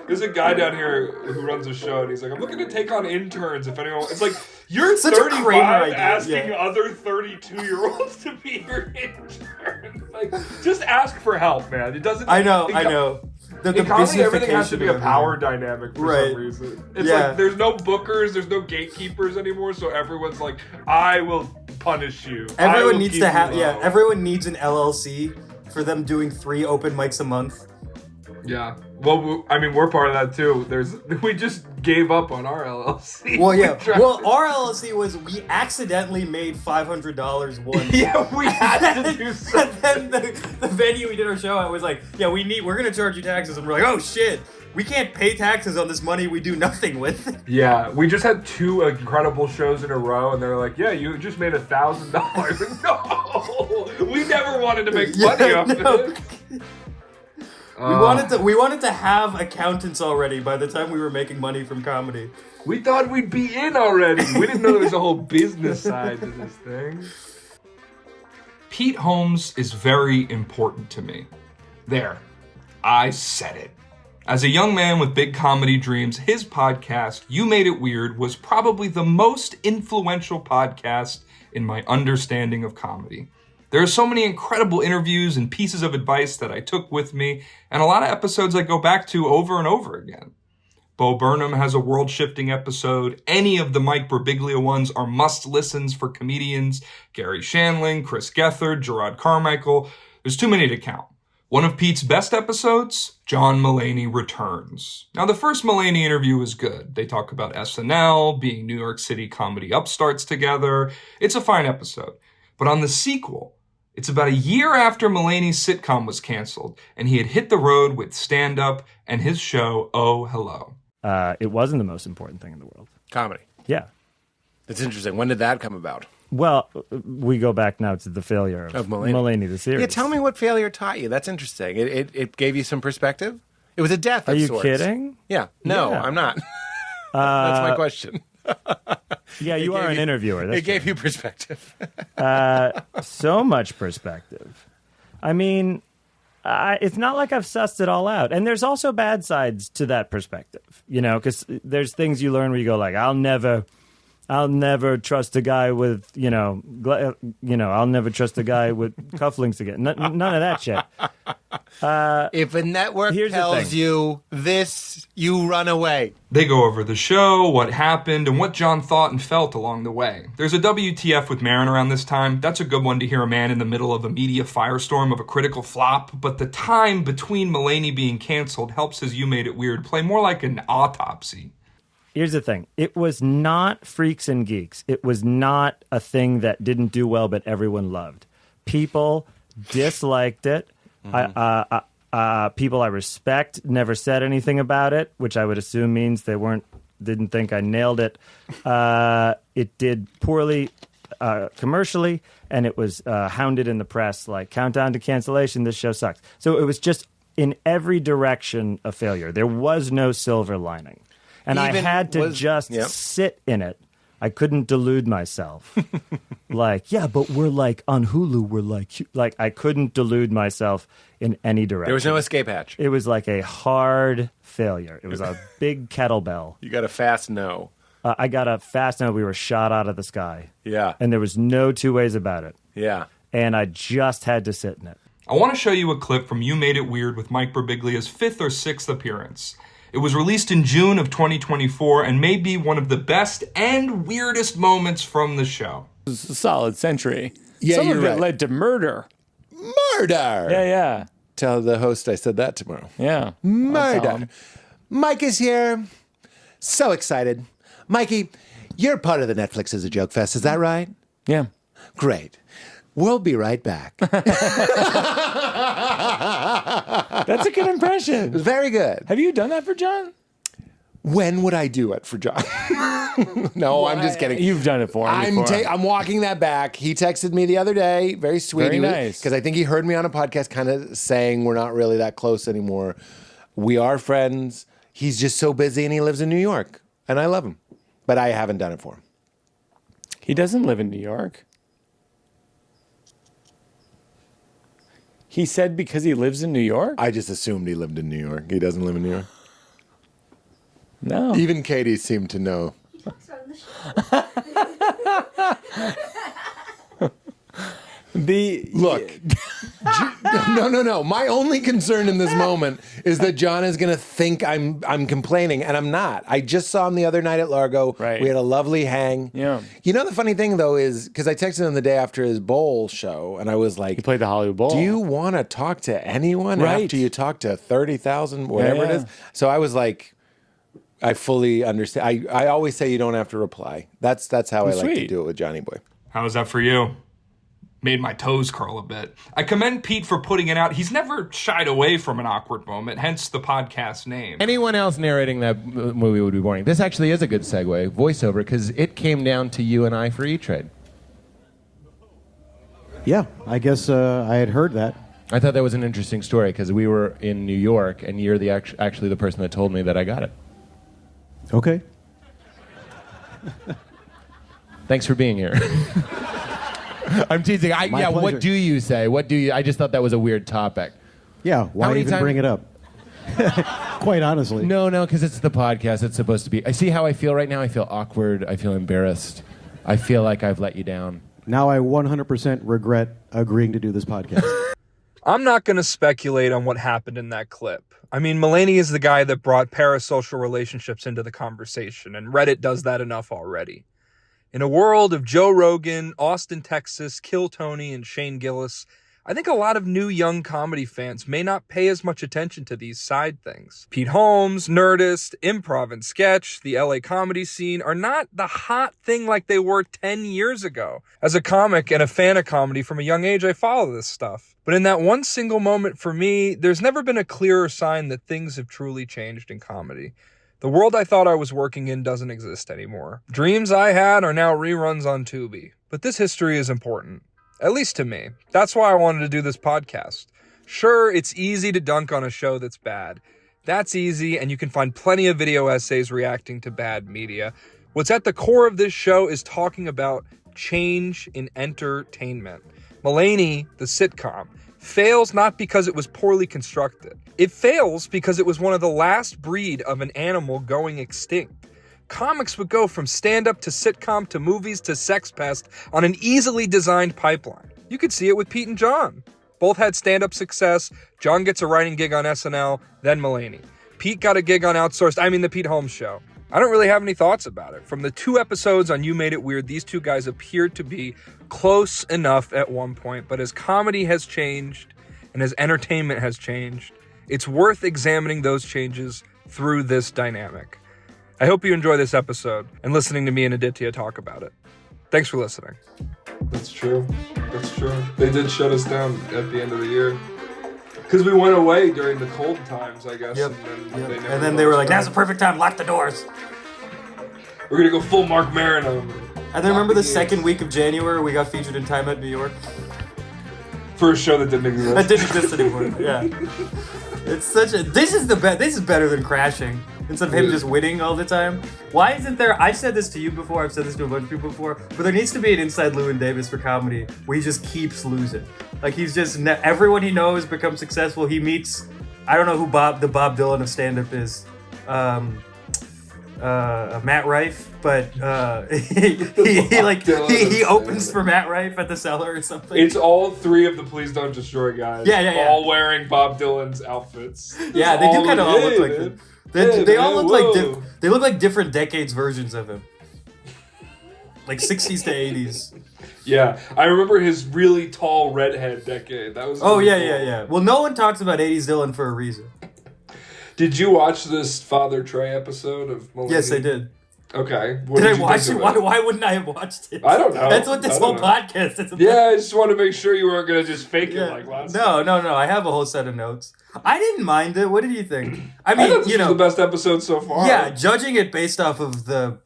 There's a guy down here who runs a show, and he's like, I'm looking to take on interns if anyone... It's like, you're Such 35 asking other 32-year-olds to be your intern. Like, just ask for help, man. It doesn't... I know. In comedy, everything has to be a power dynamic for some reason. It's like, there's no bookers, there's no gatekeepers anymore, so everyone's like, I will punish you. Everyone needs to have... Yeah, everyone needs an LLC for them doing 3 open mics a month. Yeah. Well, I mean, we're part of that too. We just gave up on our LLC. Well, yeah. Well, our LLC was we accidentally made $500 once. Yeah, we had to do something. And then the venue we did our show at was like, yeah, we're gonna charge you taxes, and we're like, oh shit, we can't pay taxes on this money we do nothing with. Yeah, we just had 2 incredible shows in a row, and they're like, yeah, you just made $1,000. No, we never wanted to make money off it. We wanted to have accountants already by the time we were making money from comedy. We thought we'd be in already. We didn't know there was a whole business side to this thing. Pete Holmes is very important to me. There, I said it. As a young man with big comedy dreams, his podcast, You Made It Weird, was probably the most influential podcast in my understanding of comedy. There are so many incredible interviews and pieces of advice that I took with me, and a lot of episodes I go back to over and over again. Bo Burnham has a world-shifting episode. Any of the Mike Birbiglia ones are must-listens for comedians. Gary Shandling, Chris Gethard, Gerard Carmichael. There's too many to count. One of Pete's best episodes, John Mulaney Returns. Now, the first Mulaney interview was good. They talk about SNL, being New York City comedy upstarts together. It's a fine episode. But on the sequel, it's about a year after Mulaney's sitcom was canceled, and he had hit the road with stand-up and his show, Oh, Hello. It wasn't the most important thing in the world. Comedy. Yeah. That's interesting. When did that come about? Well, we go back now to the failure of Mulaney, the series. Yeah, tell me what failure taught you. That's interesting. It gave you some perspective? It was a death of sorts. Are you kidding? Yeah. No, I'm not. That's my question. Yeah, you are an interviewer. That's it gave you perspective. So much perspective. I mean, it's not like I've sussed it all out. And there's also bad sides to that perspective, you know, because there's things you learn where you go like, I'll never trust a guy with, I'll never trust a guy with cufflinks again. None of that shit. If a network tells you this, you run away. They go over the show, what happened, and what John thought and felt along the way. There's a WTF with Maron around this time. That's a good one to hear a man in the middle of a media firestorm of a critical flop. But the time between Mulaney being canceled helps his You Made It Weird play more like an autopsy. Here's the thing. It was not Freaks and Geeks. It was not a thing that didn't do well, but everyone loved. People disliked it. Mm-hmm. People I respect never said anything about it, which I would assume means they didn't think I nailed it. It did poorly commercially, and it was hounded in the press like, countdown to cancellation, this show sucks. So it was just in every direction a failure. There was no silver lining. And I had to sit in it. I couldn't delude myself. Like, yeah, but we're like on Hulu, we're like I couldn't delude myself in any direction. There was no escape hatch. It was like a hard failure. It was a big kettlebell. You got a fast no. I got a fast no. We were shot out of the sky. Yeah. And there was no two ways about it. Yeah. And I just had to sit in it. I want to show you a clip from You Made It Weird with Mike Birbiglia's 5th or 6th appearance. It was released in June of 2024 and may be one of the best and weirdest moments from the show. It was a solid century. Yeah, Some of right. it led to murder. Murder! Yeah. Tell the host I said that tomorrow. Yeah. Murder. Mike is here. So excited. Mikey, you're part of the Netflix is a Joke Fest, is that right? Yeah. Great. We'll be right back. That's a good impression. Very good. Have you done that for John? When would I do it for John? No, I'm just kidding. You've done it for him before. I'm walking that back. He texted me the other day, very sweet. Very nice. Because I think he heard me on a podcast kind of saying we're not really that close anymore. We are friends. He's just so busy and he lives in New York. And I love him. But I haven't done it for him. He doesn't live in New York. He said because he lives in New York? I just assumed he lived in New York. He doesn't live in New York. No. Even Katie seemed to know. Look, no. My only concern in this moment is that John is going to think I'm complaining, and I'm not. I just saw him the other night at Largo. Right. We had a lovely hang. Yeah. You know, the funny thing, though, is because I texted him the day after his bowl show, and I was like, He played the Hollywood Bowl. do you want to talk to anyone Right. after you talk to 30,000, whatever it Yeah. is? So I was like, I fully understand. I always say you don't have to reply. That's how I like to Sweet. do it with Johnny Boy. How was that for you? Made my toes curl a bit. I commend Pete for putting it out. He's never shied away from an awkward moment, hence the podcast name. Anyone else narrating that movie would be boring. This actually is a good segue, voiceover, because it came down to you and I for E-Trade. Yeah, I guess I had heard that. I thought that was an interesting story because we were in New York, and you're the actually the person that told me that I got it. Okay. Thanks for being here. I'm teasing. My What pleasure. do you say? I just thought that was a weird topic. Yeah, why many even times- bring it up? Quite honestly. No, because it's the podcast. It's supposed to be. I see how I feel right now. I feel awkward. I feel embarrassed. I feel like I've let you down. Now I 100% regret agreeing to do this podcast. I'm not going to speculate on what happened in that clip. I mean, Mulaney is the guy that brought parasocial relationships into the conversation, and Reddit does that enough already. In a world of Joe Rogan, Austin, Texas, Kill Tony, and Shane Gillis, I think a lot of new young comedy fans may not pay as much attention to these side things. Pete Holmes, Nerdist, improv and sketch, the LA comedy scene are not the hot thing like they were 10 years ago. As a comic and a fan of comedy from a young age, I follow this stuff. But in that one single moment for me, there's never been a clearer sign that things have truly changed in comedy. The world I thought I was working in doesn't exist anymore. Dreams I had are now reruns on Tubi. But this history is important. At least to me. That's why I wanted to do this podcast. Sure, it's easy to dunk on a show that's bad. That's easy, and you can find plenty of video essays reacting to bad media. What's at the core of this show is talking about change in entertainment. Mulaney, the sitcom, fails not because it was poorly constructed. It fails because it was one of the last breed of an animal going extinct. Comics would go from stand-up to sitcom to movies to Sex Pest on an easily designed pipeline. You could see it with Pete and John. Both had stand-up success. John gets a writing gig on SNL, then Mulaney. Pete got a gig on the Pete Holmes Show. I don't really have any thoughts about it. From the 2 episodes on You Made It Weird, these two guys appeared to be close enough at one point, but as comedy has changed and as entertainment has changed, it's worth examining those changes through this dynamic. I hope you enjoy this episode and listening to me and Aditya talk about it. Thanks for listening. That's true. They did shut us down at the end of the year. Because we went away during the cold times, I guess. Yep. And then They were like, now's the perfect time, lock the doors. we're going to go full Mark Maron on them. And then remember the second week of January, we got featured in Time at New York? For a show that didn't exist. That didn't exist anymore, yeah. It's such a... This is better than Crashing. Instead of him just winning all the time. Why isn't there... I've said this to you before, I've said this to a bunch of people before, but there needs to be an Inside Llewyn Davis for comedy where he just keeps losing. Like, he's just... everyone he knows becomes successful. He meets... I don't know who the Bob Dylan of stand-up is. Matt Rife, but he opens for Matt Rife at the Cellar or something. It's all 3 of the Please Don't Destroy guys. Yeah. All wearing Bob Dylan's outfits. Yeah, they do kind of all look like him. him. They all look like they look like different decades versions of him. Like 60s to 80s. Yeah, I remember his really tall redhead decade. That was Oh, really yeah. cool. Well, no one talks about 80s Dylan for a reason. Did you watch this Father Trey episode of Mulaney? Yes, I did. Okay. What Did I you watch think it? of Why wouldn't I have watched it? I don't know. That's what this I whole don't know. podcast is about. Yeah, I just want to make sure you weren't going to just fake it like last time. No. I have a whole set of notes. I didn't mind it. What did you think? I I mean, thought this was the best episode so far. Yeah, judging it based off of the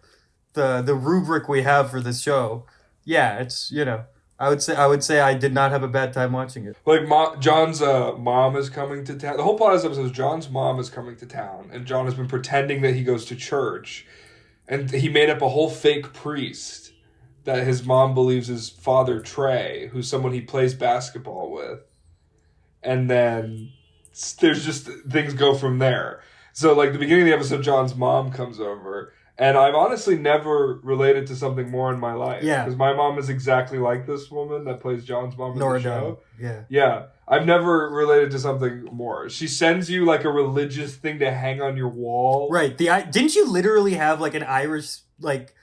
rubric we have for this show, yeah, it's I would say I did not have a bad time watching it. Like John's mom is coming to town. The whole plot of this episode is John's mom is coming to town, and John has been pretending that he goes to church, and he made up a whole fake priest that his mom believes is Father Trey, who's someone he plays basketball with. and then there's just things go from there. So, like, the beginning of the episode, John's mom comes over, and I've honestly never related to something more in my life. Yeah. Because my mom is exactly like this woman that plays John's mom in the show. Yeah. Yeah. I've never related to something more. She sends you, like, a religious thing to hang on your wall. Right. Didn't you literally have, like, an Irish, like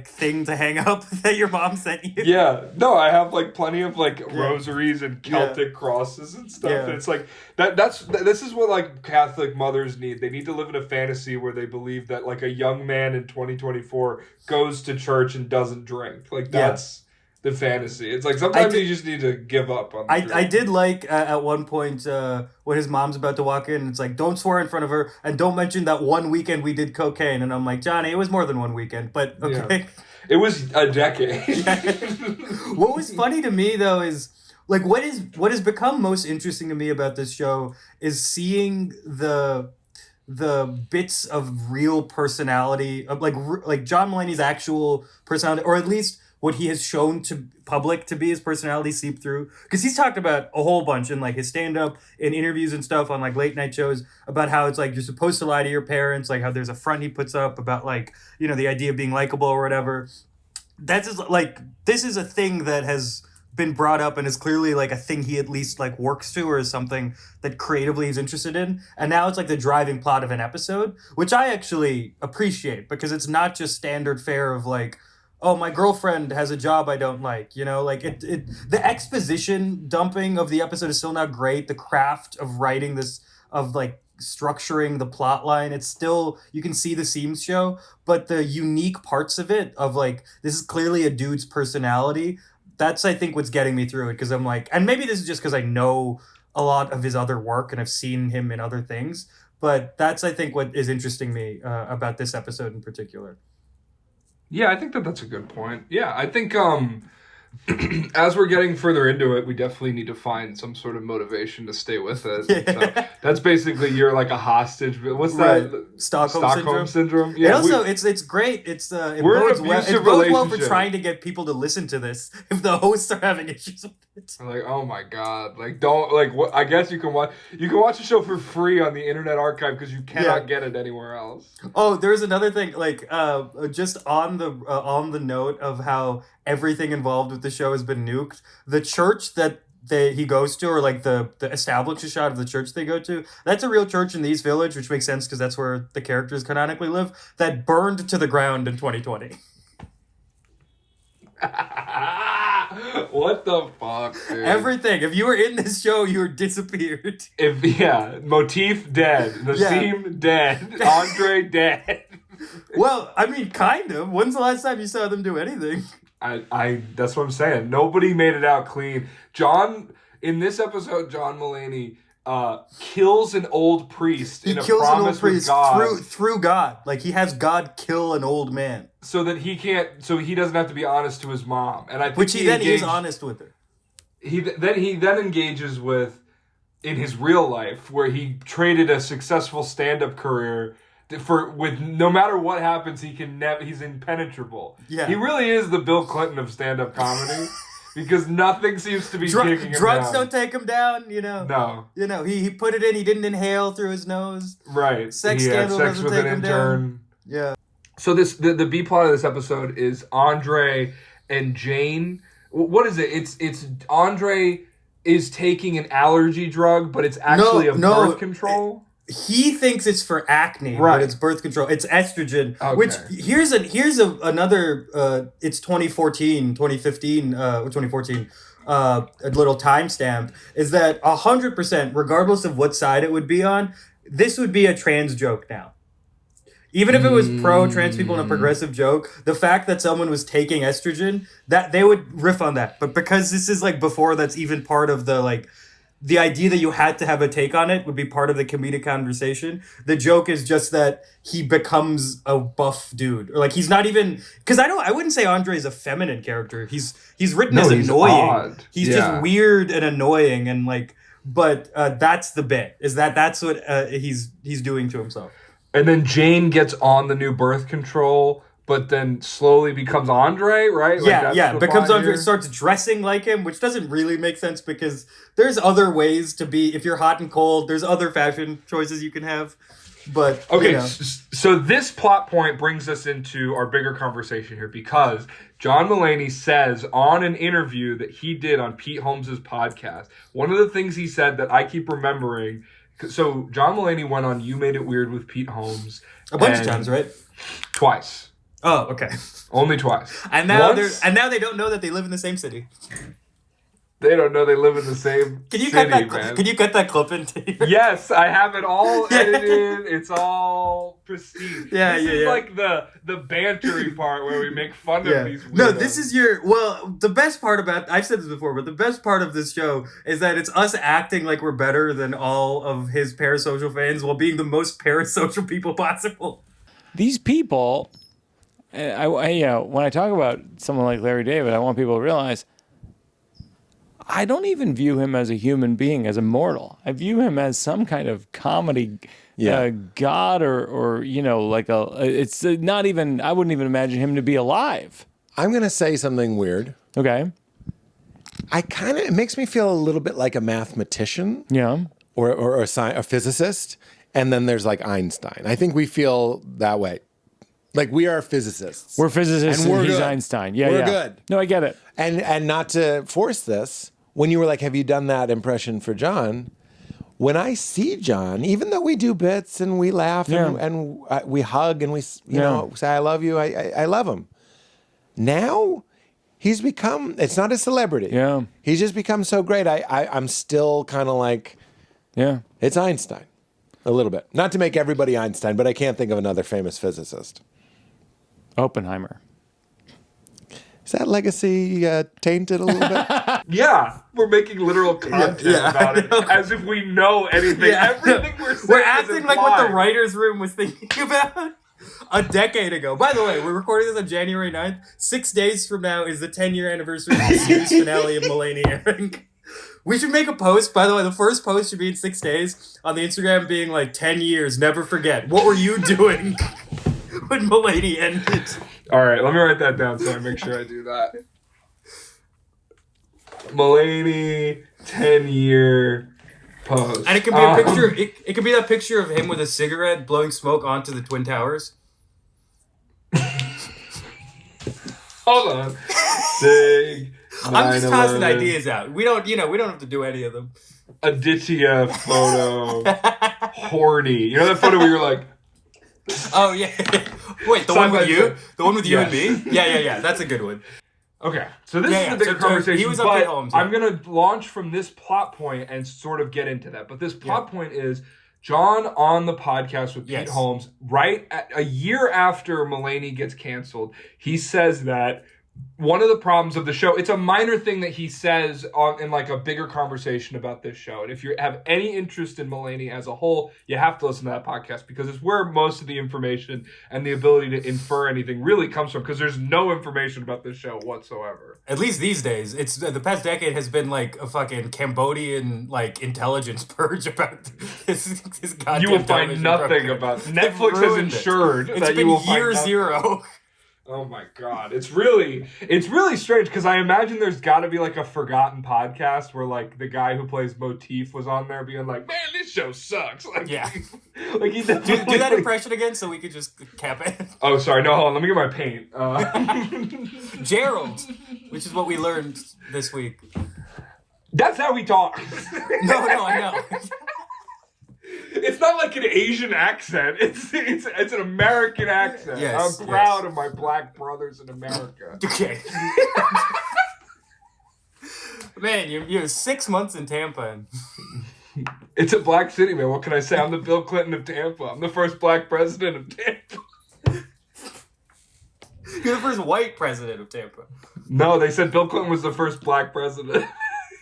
thing to hang up that your mom sent you? Yeah. No, I have like plenty of like rosaries and Celtic crosses and stuff. Yeah. And it's like this is what like Catholic mothers need. They need to live in a fantasy where they believe that like a young man in 2024 goes to church and doesn't drink. Like that's the fantasy. It's like sometimes you just need to give up on the I did like at one point when his mom's about to walk in, it's like, don't swear in front of her and don't mention that one weekend we did cocaine. And I'm like, Johnny, it was more than one weekend, but okay. Yeah. It was a decade. What was funny to me though is like what has become most interesting to me about this show is seeing the bits of real personality of like John Mulaney's actual personality, or at least what he has shown to public to be his personality seep through. Because he's talked about a whole bunch in like his stand-up, in interviews and stuff on like late night shows about how it's like you're supposed to lie to your parents, like how there's a front he puts up about like, you know, the idea of being likable or whatever. That's just, like, this is a thing that has been brought up and is clearly like a thing he at least like works to or is something that creatively he's interested in. And now it's like the driving plot of an episode, which I actually appreciate because it's not just standard fare of like, oh, my girlfriend has a job I don't like, you know, like the exposition dumping of the episode is still not great. The craft of writing this, of like structuring the plot line, it's still, you can see the seams show, but the unique parts of it of like, this is clearly a dude's personality. That's, I think, what's getting me through it. Cause I'm like, and maybe this is just cause I know a lot of his other work and I've seen him in other things, but that's, I think, what is interesting me about this episode in particular. Yeah, I think that's a good point. Yeah, I think as we're getting further into it, we definitely need to find some sort of motivation to stay with it. So that's basically you're like a hostage. What's that? Stockholm syndrome. Yeah, and also, it's great. It we're bodes in an well. abusive It bodes well for relationship. trying to get people to listen to this. If the hosts are having issues with it, Like, oh my god, like don't like what? I guess you can watch the show for free on the Internet Archive because you cannot get it anywhere else. Oh, there's another thing. Like, just on the note of how everything involved with the show has been nuked. The church that he goes to, or like the established shot of the church they go to, that's a real church in the East Village, which makes sense because that's where the characters canonically live. That burned to the ground in 2020. What the fuck, dude? Everything. If you were in this show, you were disappeared. Motif dead, Nassim dead, Andre dead. Well, I mean, kind of. When's the last time you saw them do anything? I that's what I'm saying. Nobody made it out clean. In this episode, John Mulaney kills an old priest in a promise with God. Through God. Like, he has God kill an old man. So that he doesn't have to be honest to his mom. And I think Which he then is honest with her. He then engages with, in his real life, where he traded a successful stand-up career with no matter what happens, he's impenetrable. Yeah. He really is the Bill Clinton of stand-up comedy. Because nothing seems to be taking him down. Drugs don't take him down, you know. No. You know, he put it in, he didn't inhale through his nose. Right. Sex he scandal had sex doesn't with take an him intern. down. Yeah. So the B plot of this episode is Andre and Jane. What is it? It's Andre is taking an allergy drug, but it's actually birth control. He thinks it's for acne, right? But it's birth control. It's estrogen. Okay. Which here's another. It's 2014, 2015, or 2014. A little timestamp is that 100%, regardless of what side it would be on, this would be a trans joke now. Even if it was pro-trans people and a progressive joke, the fact that someone was taking estrogen, that they would riff on that. But because this is like before that's even part of the like. The idea that you had to have a take on it would be part of the comedic conversation. The joke is just that he becomes a buff dude, or like he's not even, because I wouldn't say Andre is a feminine character. He's written as annoying. Odd. He's just weird and annoying, and like, but that's the bit, is that's what he's doing to himself. And then Jane gets on the new birth control, but then slowly becomes Andre, right? Becomes Andre, starts dressing like him, which doesn't really make sense because there's other ways to be. If you're hot and cold, there's other fashion choices you can have. But okay, so this plot point brings us into our bigger conversation here because John Mulaney says on an interview that he did on Pete Holmes' podcast, one of the things he said that I keep remembering. So John Mulaney went on You Made It Weird with Pete Holmes a bunch of times, right? Twice. Oh, okay. Only twice. And now they don't know that they live in the same city. They don't know they live in the same city, man. Can you cut that clip into here? Yes, I have it all edited. It's all pristine. This is like the bantery part where we make fun of these weirdos. No, this is the best part about, I've said this before, but the best part of this show is that it's us acting like we're better than all of his parasocial fans while being the most parasocial people possible. These people, when I talk about someone like Larry David, I want people to realize I don't even view him as a human being, as a mortal. I view him as some kind of comedy god or it's not even, I wouldn't even imagine him to be alive. I'm going to say something weird. Okay. It makes me feel a little bit like a mathematician. Yeah. Or a physicist. And then there's like Einstein. I think we feel that way. Like we are physicists. We're physicists and he's good. Einstein. We're good. No, I get it. And not to force this, when you were like, have you done that impression for John? When I see John, even though we do bits and we laugh and we hug and we say I love you, I love him. Now he's become, it's not a celebrity. Yeah. He's just become so great. I'm still kind of like, it's Einstein. A little bit. Not to make everybody Einstein, but I can't think of another famous physicist. Oppenheimer. Is that legacy tainted a little bit? Yeah, we're making literal content about it as if we know anything. Everything we're saying we're acting like what the writer's room was thinking about a decade ago. By the way, we're recording this on January 9th. 6 days from now is the 10-year anniversary of the series finale of Mulaney airing. We should make a post, by the way, the first post should be in 6 days on the Instagram being like 10 years, never forget. What were you doing when Mulaney ended? All right, let me write that down so I make sure I do that. Mulaney 10-year post. And it can be a picture. It could be that picture of him with a cigarette blowing smoke onto the Twin Towers. Hold on. Sig. I'm just tossing ideas out. We don't have to do any of them. Aditya photo. Horny. You know that photo where you're like. Oh yeah. Wait, the one with you? The one with you and me? Yeah. That's a good one. Okay, so this is the bigger conversation, he was up at Holmes, I'm going to launch from this plot point and sort of get into that. But this plot point is John on the podcast with Pete Holmes, a year after Mulaney gets canceled, he says that one of the problems of the show, it's a minor thing that he says in like a bigger conversation about this show. And if you have any interest in Mulaney as a whole, you have to listen to that podcast because it's where most of the information and the ability to infer anything really comes from because there's no information about this show whatsoever. At least these days. It's the past decade has been like a fucking Cambodian like intelligence purge about this goddamn You will find nothing about Netflix has ensured that you will find year zero. Oh my God. It's really strange because I imagine there's got to be like a forgotten podcast where like the guy who plays Motif was on there being like, man, this show sucks. Like, yeah. Like he do that impression again so we could just cap it. Oh, sorry. No, hold on. Let me get my paint. Gerald, which is what we learned this week. That's how we talk. No, I know. It's not like an Asian accent. It's an American accent. Yes, I'm proud of my black brothers in America. Okay. Man, you're 6 months in Tampa. It's a black city, man. What can I say? I'm the Bill Clinton of Tampa. I'm the first black president of Tampa. You're the first white president of Tampa. No, they said Bill Clinton was the first black president.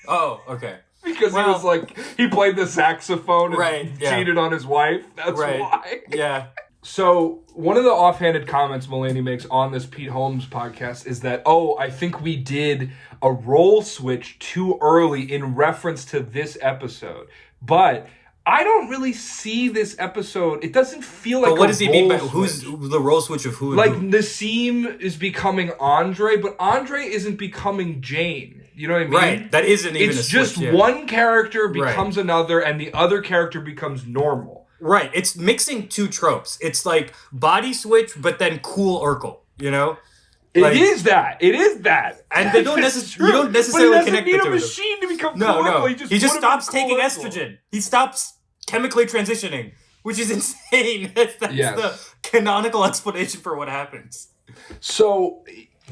Oh, okay. Because he was like, he played the saxophone and cheated on his wife. That's why. Yeah. So one of the offhanded comments Mulaney makes on this Pete Holmes podcast is that, I think we did a role switch too early in reference to this episode. But I don't really see this episode. It doesn't feel like. But what a does he mean by role who's switch. the role switch of who? And Like who? Nassim is becoming Andre, but Andre isn't becoming Jane. You know what I mean? Right. That isn't even. It's a just switch, yeah. one character becomes another, and the other character becomes normal. Right. It's mixing two tropes. It's like body switch, but then cool Urkel. You know. It is that. And they don't necessarily. You don't necessarily but he connect doesn't need the a two of them. machine to become No, cool. no. He He just just put him stops in taking cool estrogen. He stops chemically transitioning, which is insane. That's Yes. the canonical explanation for what happens. So,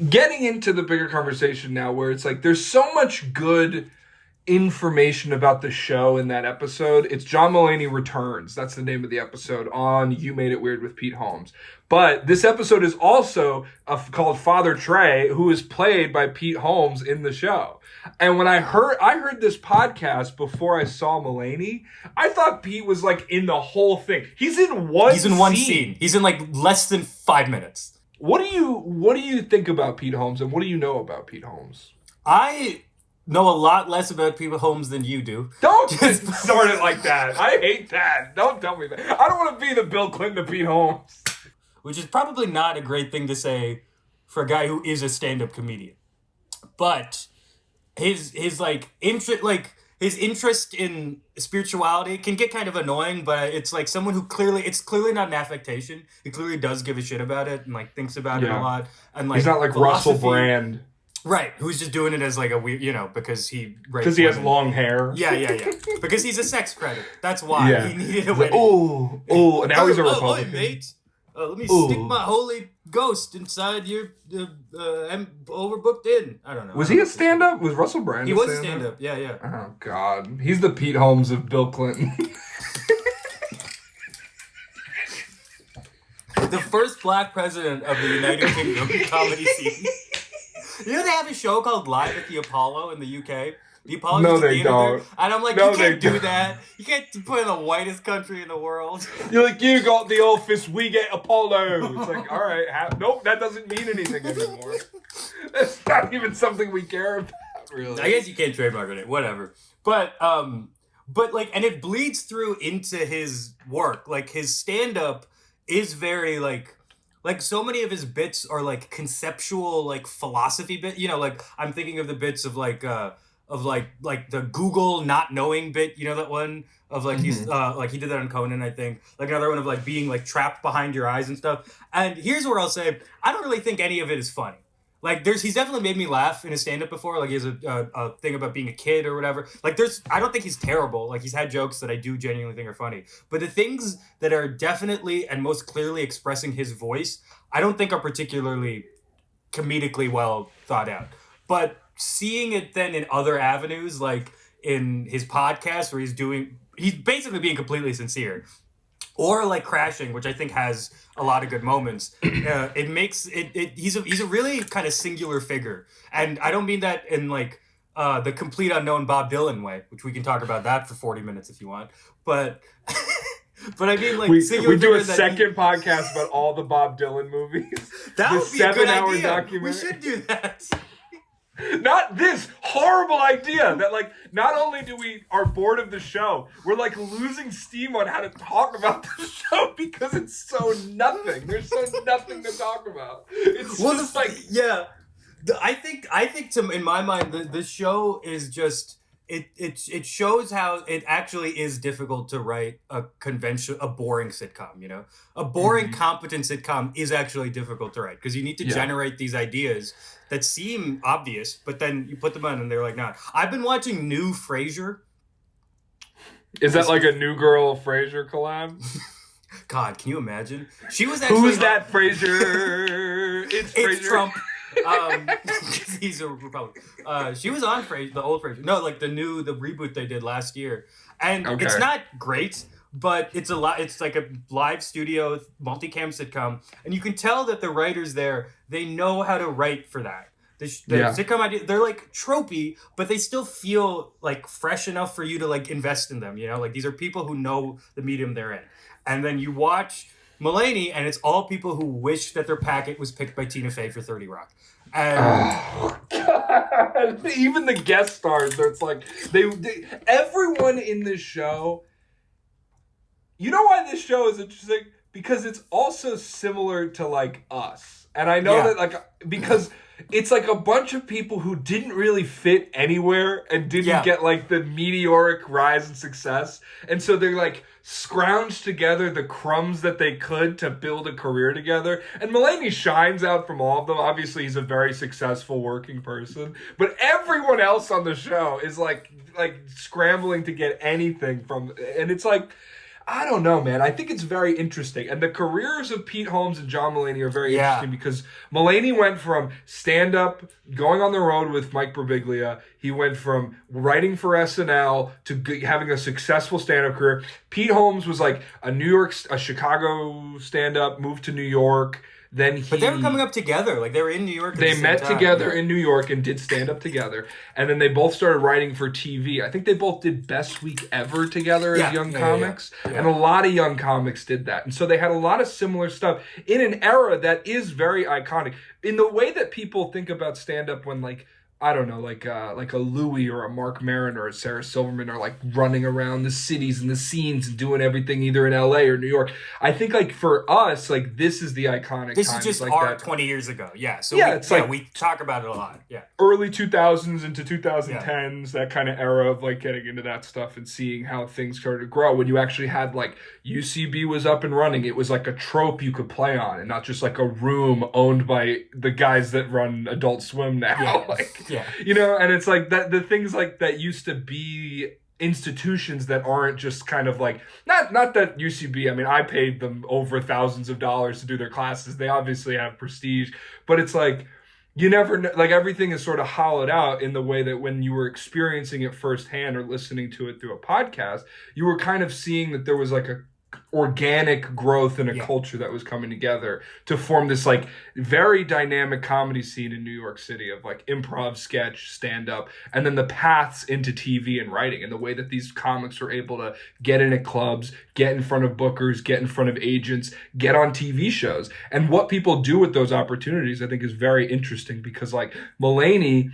getting into the bigger conversation now, where it's like there's so much good information about the show in that episode. It's John Mulaney Returns. That's the name of the episode on You Made It Weird with Pete Holmes. But this episode is also called Father Trey, who is played by Pete Holmes in the show. And when I heard this podcast before I saw Mulaney, I thought Pete was like in the whole thing. He's in one scene. He's in like less than 5 minutes. What do you think about Pete Holmes, and what do you know about Pete Holmes? I know a lot less about Pete Holmes than you do. Don't start it like that. I hate that. Don't tell me that. I don't want to be the Bill Clinton of Pete Holmes. Which is probably not a great thing to say for a guy who is a stand-up comedian. But his interest in spirituality can get kind of annoying, but it's like someone who it's clearly not an affectation. He clearly does give a shit about it and like thinks about it a lot. And like he's not like Russell Brand. Right, who's just doing it as like a weird, because he has long hair. Yeah. Because he's a sex predator. That's why he needed a wedding. Oh, and now he's a Republican. Hey, mate. Let me stick my holy ghost inside your overbooked inn. I don't know. Was he a stand-up? Was Russell Brand? He was a stand-up. Yeah. Oh God, he's the Pete Holmes of Bill Clinton. The first black president of the United Kingdom comedy scene. You know they have a show called Live at the Apollo in the UK? The Apollo No, is a they theater don't. there. And I'm like, No, you they can't do don't. that. You can't put in the whitest country in the world. You're like, you got the office, we get Apollo. It's like, all right, nope, that doesn't mean anything anymore. That's not even something we care about, really. I guess you can't trademark it, whatever. But like, and it bleeds through into his work. Like his stand-up is very like so many of his bits are like conceptual, like philosophy bit. Like I'm thinking of the bits of like the Google not knowing bit. You know that one of like he's like he did that on Conan, I think. Like another one of like being like trapped behind your eyes and stuff. And here's where I'll say I don't really think any of it is funny. Like he's definitely made me laugh in his stand-up before. Like he has a thing about being a kid or whatever. Like I don't think he's terrible. Like he's had jokes that I do genuinely think are funny. But the things that are definitely and most clearly expressing his voice, I don't think are particularly comedically well thought out. But seeing it then in other avenues, like in his podcast where he's basically being completely sincere. Or like Crashing, which I think has a lot of good moments. It makes it. He's a really kind of singular figure, and I don't mean that in like the complete unknown Bob Dylan way, which we can talk about that for 40 minutes if you want. But but I mean like we singular. do a figure that second podcast about all the Bob Dylan movies. That The would be a good 7-hour idea. documentary. We should do that. Not this horrible idea that like not only do we are bored of the show, we're like losing steam on how to talk about the show because it's so nothing. There's so nothing to talk about. It's just like yeah. I think in my mind the show is just it shows how it actually is difficult to write a boring sitcom, A boring competent sitcom is actually difficult to write because you need to generate these ideas that seem obvious, but then you put them on and they're like not. I've been watching New Frasier. Is that like a New Girl Frasier collab? God, can you imagine? She was actually Who's that Frasier? It's Frasier. It's Trump. He's a Republican. She was on the old Frasier. No, like the reboot they did last year. And it's not great, but it's a lot. It's like a live studio multicam sitcom, and you can tell that the writers there, they know how to write for that. The sitcom idea, they're like tropey, but they still feel like fresh enough for you to like invest in them. Like these are people who know the medium they're in, and then you watch Mulaney, and it's all people who wish that their packet was picked by Tina Fey for 30 Rock. And God. Even the guest stars, it's like they everyone in this show You know why this show is interesting? Because it's also similar to, like, Us. And I know that, like, because it's, like, a bunch of people who didn't really fit anywhere and didn't get, like, the meteoric rise in success. And so they're, like, scrounged together the crumbs that they could to build a career together. And Mulaney shines out from all of them. Obviously, he's a very successful working person. But everyone else on the show is, like scrambling to get anything from... And it's, like... I don't know, man. I think it's very interesting. And the careers of Pete Holmes and John Mulaney are very interesting because Mulaney went from stand-up, going on the road with Mike Birbiglia. He went from writing for SNL to having a successful stand-up career. Pete Holmes was like a Chicago stand-up, moved to New York. But they were coming up together. Like, they were in New York at the same They met time. together in New York and did stand-up together. And then they both started writing for TV. I think they both did Best Week Ever together as young comics. Yeah. And a lot of young comics did that. And so they had a lot of similar stuff in an era that is very iconic. In the way that people think about stand-up when, like, I don't know, like a Louis or a Mark Maron or a Sarah Silverman are like running around the cities and the scenes and doing everything either in LA or New York. I think like for us, like this is the iconic. This is just like our that. 20 years ago. Yeah. So we talk about it a lot. Yeah. Early 2000s into 2010s, that kind of era of like getting into that stuff and seeing how things started to grow. When you actually had like UCB was up and running, it was like a trope you could play on and not just like a room owned by the guys that run Adult Swim now. You know, and it's like that the things like that used to be institutions that aren't just kind of like not that UCB, I mean, I paid them over thousands of dollars to do their classes. They obviously have prestige, but it's like you never know, like everything is sort of hollowed out in the way that when you were experiencing it firsthand or listening to it through a podcast, you were kind of seeing that there was like a organic growth in a culture that was coming together to form this like very dynamic comedy scene in New York City of like improv, sketch, stand-up, and then the paths into TV and writing and the way that these comics are able to get in at clubs, get in front of bookers, get in front of agents, get on TV shows. And what people do with those opportunities I think is very interesting because like Mulaney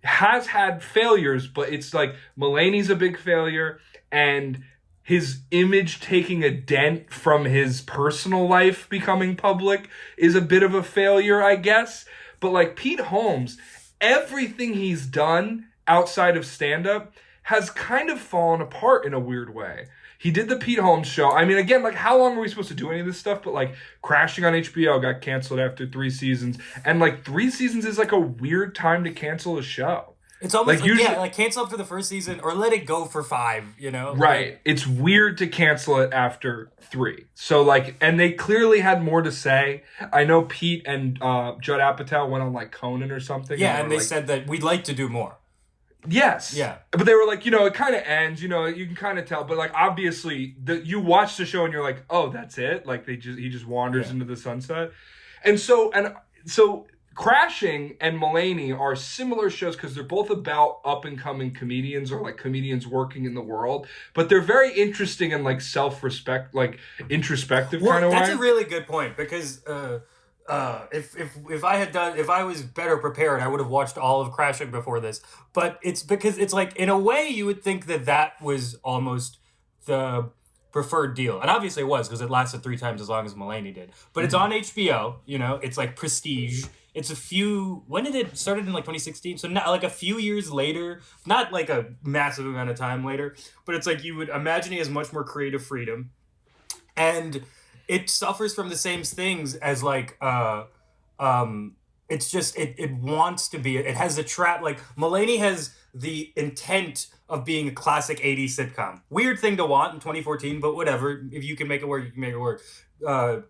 has had failures, but it's like Mulaney's a big failure and his image taking a dent from his personal life becoming public is a bit of a failure, I guess. But like Pete Holmes, everything he's done outside of stand-up has kind of fallen apart in a weird way. He did the Pete Holmes show. I mean, again, like how long are we supposed to do any of this stuff? But like Crashing on HBO got canceled after 3 seasons. And like 3 seasons is like a weird time to cancel a show. It's almost like cancel after the first season or let it go for 5, you know? Right. Like, it's weird to cancel it after 3. So like, and they clearly had more to say. I know Pete and Judd Apatow went on like Conan or something. Yeah, and they said that we'd like to do more. Yes. Yeah. But they were like, you know, it kind of ends, you know, you can kind of tell. But like, obviously, you watch the show and you're like, oh, that's it? Like, he just wanders into the sunset. And so Crashing and Mulaney are similar shows because they're both about up-and-coming comedians or like comedians working in the world, but they're very interesting and like self-respect, like introspective kind of way. That's a really good point because if I was better prepared, I would have watched all of Crashing before this. But it's because it's like in a way you would think that was almost the preferred deal, and obviously it was because it lasted 3 times as long as Mulaney did. But it's on HBO, you know, it's like prestige. It's when did it started in like 2016? So not like a few years later, not like a massive amount of time later, but it's like you would imagine he has much more creative freedom. And it suffers from the same things as like, it's just, it wants to be, it has the trap, like Mulaney has the intent of being a classic 80s sitcom. Weird thing to want in 2014, but whatever. If you can make it work, you can make it work.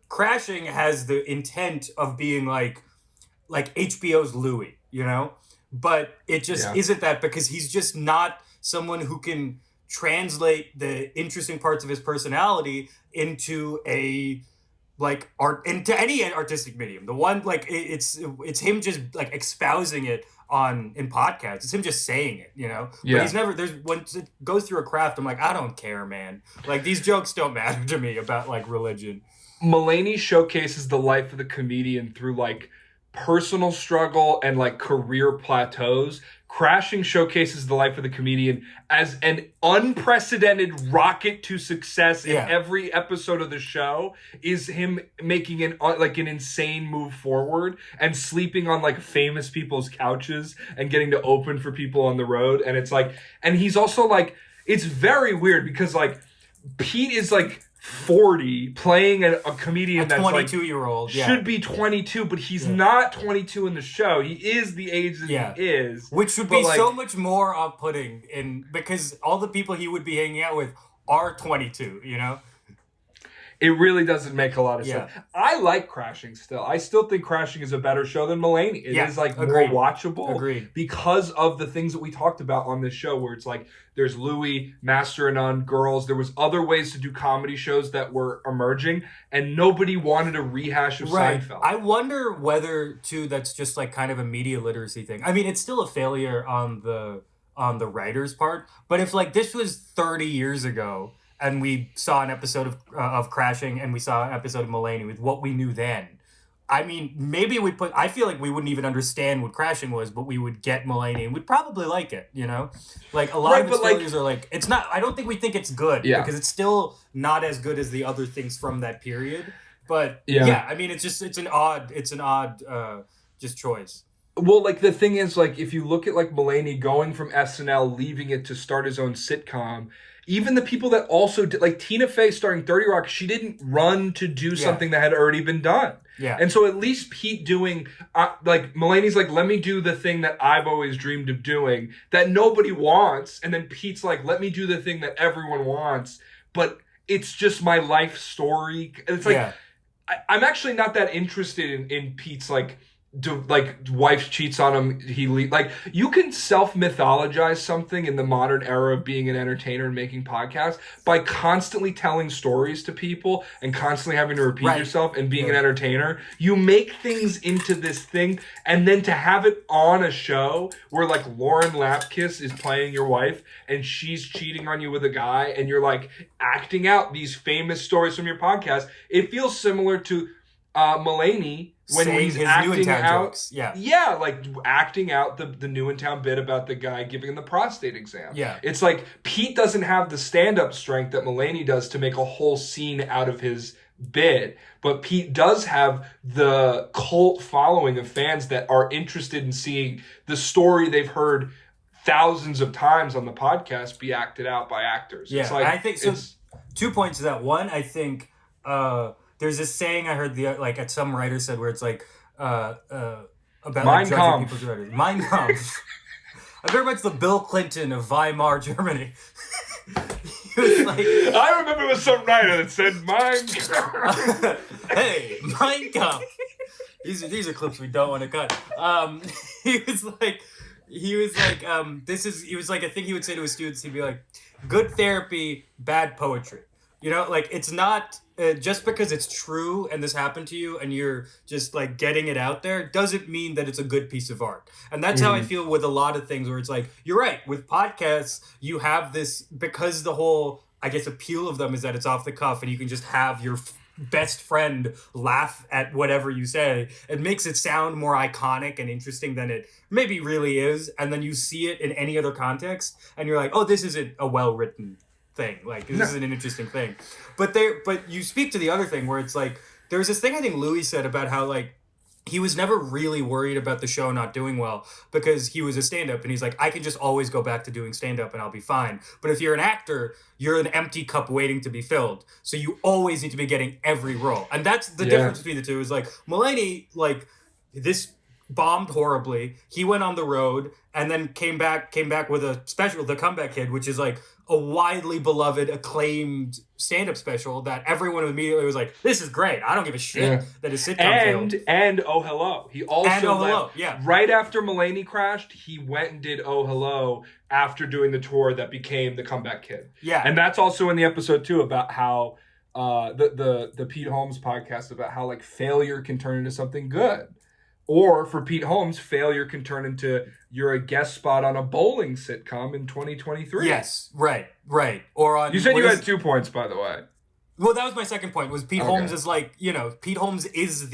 Crashing has the intent of being like HBO's Louis, you know? But it just isn't that because he's just not someone who can translate the interesting parts of his personality into into any artistic medium. The one like it's him just like espousing it in podcasts. It's him just saying it, you know? Yeah. But he's never once it goes through a craft, I'm like, I don't care, man. Like these jokes don't matter to me about like religion. Mulaney showcases the life of the comedian through like personal struggle and like career plateaus Crashing showcases the life of the comedian as an unprecedented rocket to success in every episode of the show is him making an insane move forward and sleeping on like famous people's couches and getting to open for people on the road. And it's like, and he's also like, it's very weird because like Pete is like 40 playing a comedian that's 22-year-old should be 22, but he's not 22 in the show. He is the age that he is, which would be so much more off-putting because all the people he would be hanging out with are 22, you know. It really doesn't make a lot of sense. I like Crashing still. I still think Crashing is a better show than Mulaney. It is like more watchable because of the things that we talked about on this show where it's like there's Louis, Master and None, Girls. There was other ways to do comedy shows that were emerging and nobody wanted a rehash of Seinfeld. I wonder whether too that's just like kind of a media literacy thing. I mean, it's still a failure on the writer's part, but if like this was 30 years ago and we saw an episode of Crashing and we saw an episode of Mulaney with what we knew then, I mean, maybe I feel like we wouldn't even understand what Crashing was, but we would get Mulaney and we'd probably like it, you know? Like, a lot of his failures are like, it's not, I don't think we think it's good because it's still not as good as the other things from that period. But I mean, it's an odd just choice. Well, like the thing is, like, if you look at like Mulaney going from SNL, leaving it to start his own sitcom, even the people that also did, like Tina Fey starring 30 Rock, she didn't run to do something that had already been done. Yeah. And so at least Pete doing, like, Mulaney's like, let me do the thing that I've always dreamed of doing that nobody wants. And then Pete's like, let me do the thing that everyone wants. But it's just my life story. It's like, I'm actually not that interested in Pete's, like wife cheats on him, like you can self-mythologize something in the modern era of being an entertainer and making podcasts by constantly telling stories to people and constantly having to repeat yourself and being an entertainer. You make things into this thing, and then to have it on a show where like Lauren Lapkus is playing your wife and she's cheating on you with a guy and you're like acting out these famous stories from your podcast, it feels similar to Mulaney when he's acting out jokes. Like acting out the New in Town bit about the guy giving him the prostate exam. It's like Pete doesn't have the stand-up strength that Mulaney does to make a whole scene out of his bit, but Pete does have the cult following of fans that are interested in seeing the story they've heard thousands of times on the podcast be acted out by actors. It's like, I think so. 2 points to that. One, I think there's this saying I heard at some writer said where it's like about like, judging people's writers. Mein Kampf. I'm very much the Bill Clinton of Weimar, Germany. He was like, I remember it was some writer that said Mein Kampf. Hey, Mein Kampf. These are clips we don't want to cut. He was like a thing he would say to his students. He'd be like, good therapy, bad poetry. You know, like it's not just because it's true and this happened to you and you're just like getting it out there doesn't mean that it's a good piece of art. And that's how I feel with a lot of things where it's like, you're right, with podcasts, you have this, because the whole, I guess, appeal of them is that it's off the cuff and you can just have your best friend laugh at whatever you say. It makes it sound more iconic and interesting than it maybe really is. And then you see it in any other context and you're like, oh, this isn't a well-written thing. Like, this is an interesting thing. But you speak to the other thing where it's like, there's this thing I think Louis said about how like he was never really worried about the show not doing well because he was a stand-up and he's like, I can just always go back to doing stand-up and I'll be fine. But if you're an actor, you're an empty cup waiting to be filled. So you always need to be getting every role. And that's the difference between the two is like Mulaney, like this bombed horribly. He went on the road and then came back with a special, The Comeback Kid, which is like a widely beloved, acclaimed stand-up special that everyone immediately was like, this is great. I don't give a shit that his sitcom failed. And Oh Hello. He also right after Mulaney crashed, he went and did Oh Hello after doing the tour that became The Comeback Kid. Yeah. And that's also in the episode too about how the Pete Holmes podcast about how like failure can turn into something good. Or for Pete Holmes, failure can turn into you're a guest spot on a bowling sitcom in 2023. Yes, right. Or on. You said you had 2 points, by the way. Well, that was my second point. Was Pete Holmes is like, you know, Pete Holmes is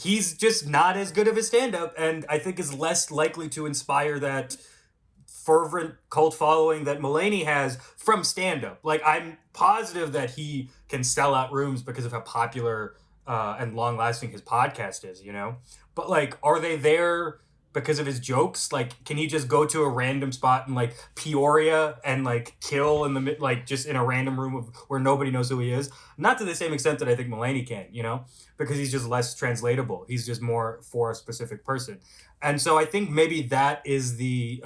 he's just not as good of a stand-up, and I think is less likely to inspire that fervent cult following that Mulaney has from stand-up. Like, I'm positive that he can sell out rooms because of how popular and long-lasting his podcast is, you know? But, like, are they there because of his jokes? Like, can he just go to a random spot in, like, Peoria and, like, kill in the, like, just in a random room where nobody knows who he is? Not to the same extent that I think Mulaney can, you know? Because he's just less translatable. He's just more for a specific person. And so I think maybe that is the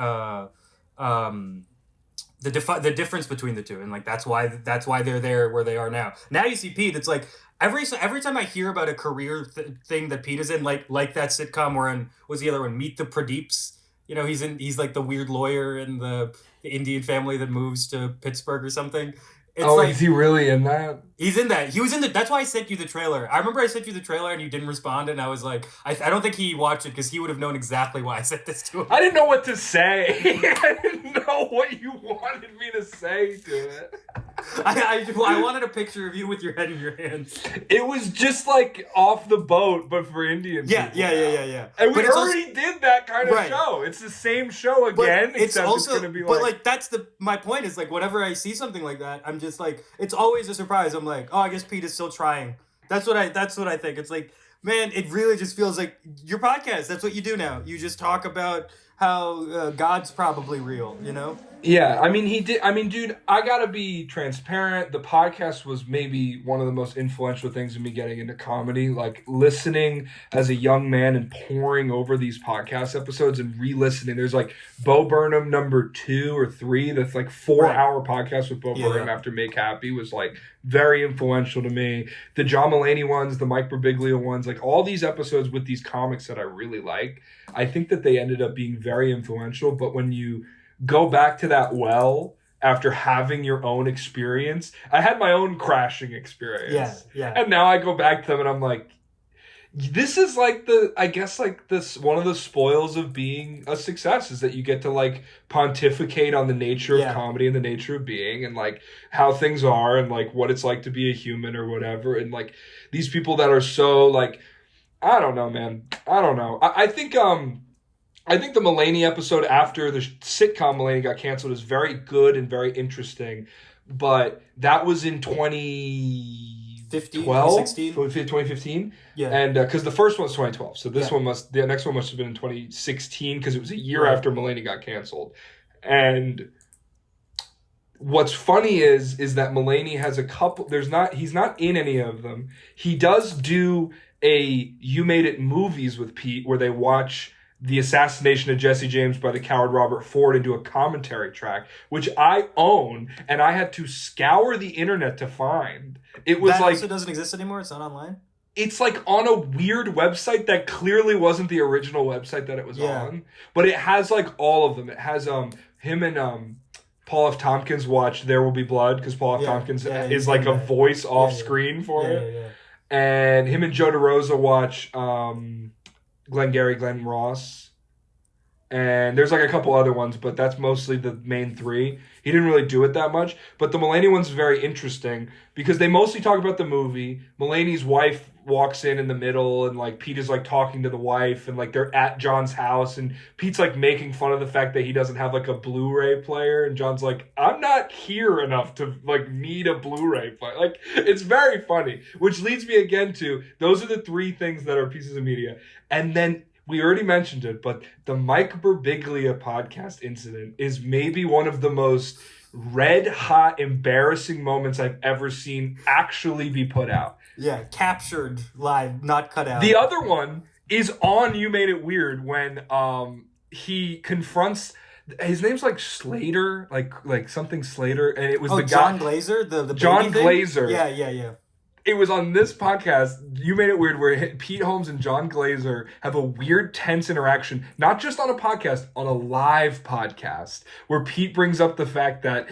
difference between the two. And, like, that's why they're there where they are now. Now you see Pete, it's like, every time I hear about a career thing that Pete is in, like that sitcom where what's the other one? Meet the Pradeeps. You know, he's like the weird lawyer in the Indian family that moves to Pittsburgh or something. It's like, is he really in that? He's in that. He was in the. That's why I sent you the trailer. I remember I sent you the trailer and you didn't respond, and I was like, I don't think he watched it because he would have known exactly why I sent this to him. I didn't know what to say. I didn't know what you wanted me to say to it. I wanted a picture of you with your head in your hands. It was just like Off the Boat, but for Indian people. Yeah. And we already did that kind of show. It's the same show again, except it's going to be like... But, like, that's my point is, like, whenever I see something like that, I'm just like, it's always a surprise. I'm like, oh, I guess Pete is still trying. That's what I think. It's like, man, it really just feels like your podcast. That's what you do now. You just talk about how God's probably real, you know? Yeah, I mean, he did. I mean, dude, I gotta be transparent. The podcast was maybe one of the most influential things in me getting into comedy. Like, listening as a young man and poring over these podcast episodes and re-listening. There's like Bo Burnham number 2 or 3. That's like 4-hour podcast with Bo Burnham after Make Happy was like very influential to me. The John Mulaney ones, the Mike Birbiglia ones, like all these episodes with these comics that I really like. I think that they ended up being very influential. But when you go back to that well after having your own experience. I had my own crashing experience. Yeah. And now I go back to them and I'm like, this is like one of the spoils of being a success is that you get to like pontificate on the nature of comedy and the nature of being and like how things are and like what it's like to be a human or whatever. And like these people that are so like, I don't know, man. I don't know. I think the Mulaney episode after the sitcom Mulaney got canceled is very good and very interesting, but that was in 2015? Yeah. And because the first one was 2012, so the next one must have been in 2016 because it was a year after Mulaney got canceled. And what's funny is that Mulaney has a couple, he's not in any of them. He does do a You Made It movies with Pete where they watch the assassination of Jesse James by the coward Robert Ford and do a commentary track, which I own, and I had to scour the internet to find. It was that like also doesn't exist anymore. It's not online. It's like on a weird website that clearly wasn't the original website that it was on, but it has like all of them. It has him and Paul F. Tompkins watch There Will Be Blood because Paul F. Tompkins is like a voice off screen for it. Yeah. And him and Joe DeRosa watch Glenn Ross. And there's like a couple other ones, but that's mostly the main 3. He didn't really do it that much. But the Mulaney one's very interesting because they mostly talk about the movie. Mulaney's wife walks in the middle and like Pete is like talking to the wife and like they're at John's house and Pete's like making fun of the fact that he doesn't have like a Blu-ray player and John's like, I'm not here enough to like need a Blu-ray player. Like it's very funny, which leads me again to those are the 3 things that are pieces of media. And then we already mentioned it, but the Mike Birbiglia podcast incident is maybe one of the most red-hot, embarrassing moments I've ever seen actually be put out. Yeah, captured live, not cut out. The other one is on You Made It Weird when he confronts... His name's like Slater, like something Slater, and it was the guy... John Glazer? The John Glazer. Yeah. It was on this podcast, You Made It Weird, where Pete Holmes and John Glazer have a weird, tense interaction, not just on a podcast, on a live podcast, where Pete brings up the fact that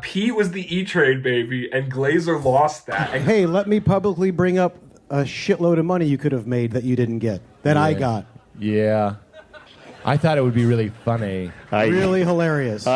Pete was the E-Trade baby, and Glazer lost that. And hey, let me publicly bring up a shitload of money you could have made that you didn't get, that I got. Yeah. I thought it would be really funny. Really hilarious.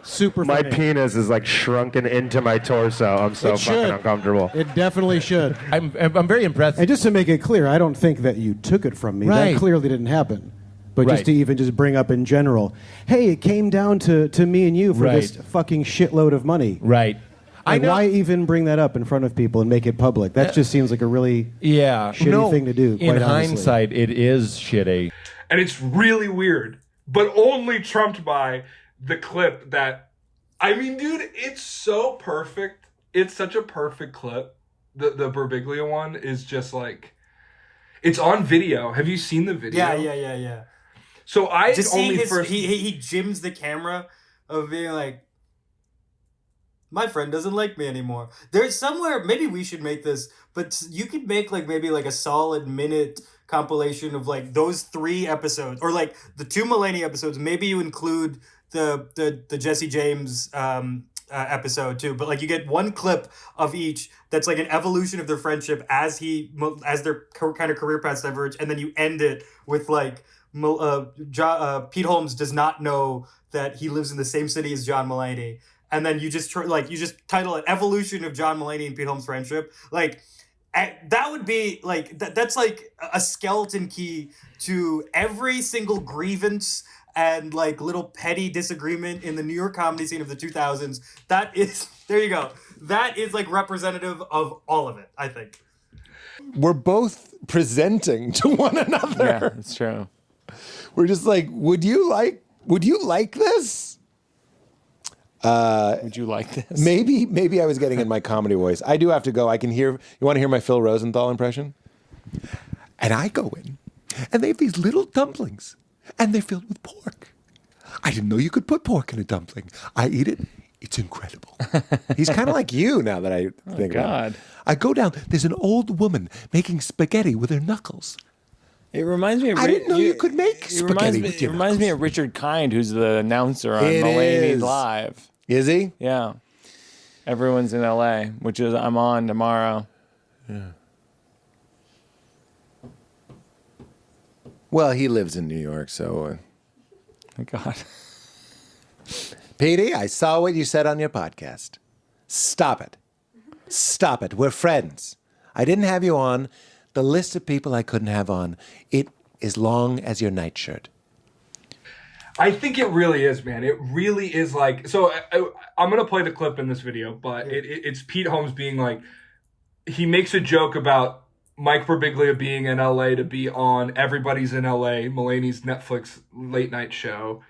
super My funny. penis is like shrunken into my torso. I'm so It fucking should. uncomfortable. It definitely should. I'm very impressed. And just to make it clear, I don't think that you took it from me. Right. That clearly didn't happen. But Right. just to even just bring up in general, hey, it came down to me and you for Right. this fucking shitload of money. Right. I Like, know. why even bring that up in front of people and make it public? That just seems like a really Yeah. shitty thing to do, In quite honestly. hindsight, it is shitty. And it's really weird, but only trumped by the clip that, I mean, dude, it's so perfect. It's such a perfect clip. The Birbiglia one is just like, it's on video. Have you seen the video? Yeah. So I Just only seeing his, first. he gyms the camera of being like, my friend doesn't like me anymore. There's somewhere, maybe we should make this, but you could make like maybe like a solid minute compilation of like those 3 episodes, or like the 2 Mulaney episodes. Maybe you include the Jesse James episode too, but like you get one clip of each that's like an evolution of their friendship as their kind of career paths diverge, and then you end it with like Pete Holmes does not know that he lives in the same city as John Mulaney, and then you just title it "Evolution of John Mulaney and Pete Holmes' Friendship." Like that would be like that's like a skeleton key to every single grievance and like little petty disagreement in the New York comedy scene of the 2000s. That is, there you go. That is like representative of all of it, I think. We're both presenting to one another. Yeah, it's true. We're just like, would you like this? Would you like this? Maybe I was getting in my comedy voice. I do have to go. I can hear. You want to hear my Phil Rosenthal impression? And I go in, and they have these little dumplings, and they're filled with pork. I didn't know you could put pork in a dumpling. I eat it. It's incredible. He's kind of like you now that I think about it. God. I go down. There's an old woman making spaghetti with her knuckles. It reminds me of I didn't know you could make spaghetti with your It reminds me knuckles. of Richard Kind, who's the announcer on It Mulaney is. Live. Is he? Yeah. Everyone's in LA, which is I'm on tomorrow. Well, he lives in New York, so. Thank God. Petey, I saw what you said on your podcast. Stop it. Stop it. We're friends. I didn't have you on. The list of people I couldn't have on, it is long as your nightshirt. I think it really is, man. It really is like, so I'm going to play the clip in this video, but it's Pete Holmes being like, he makes a joke about Mike Birbiglia being in LA to be on Everybody's in LA, Mulaney's Netflix late night show,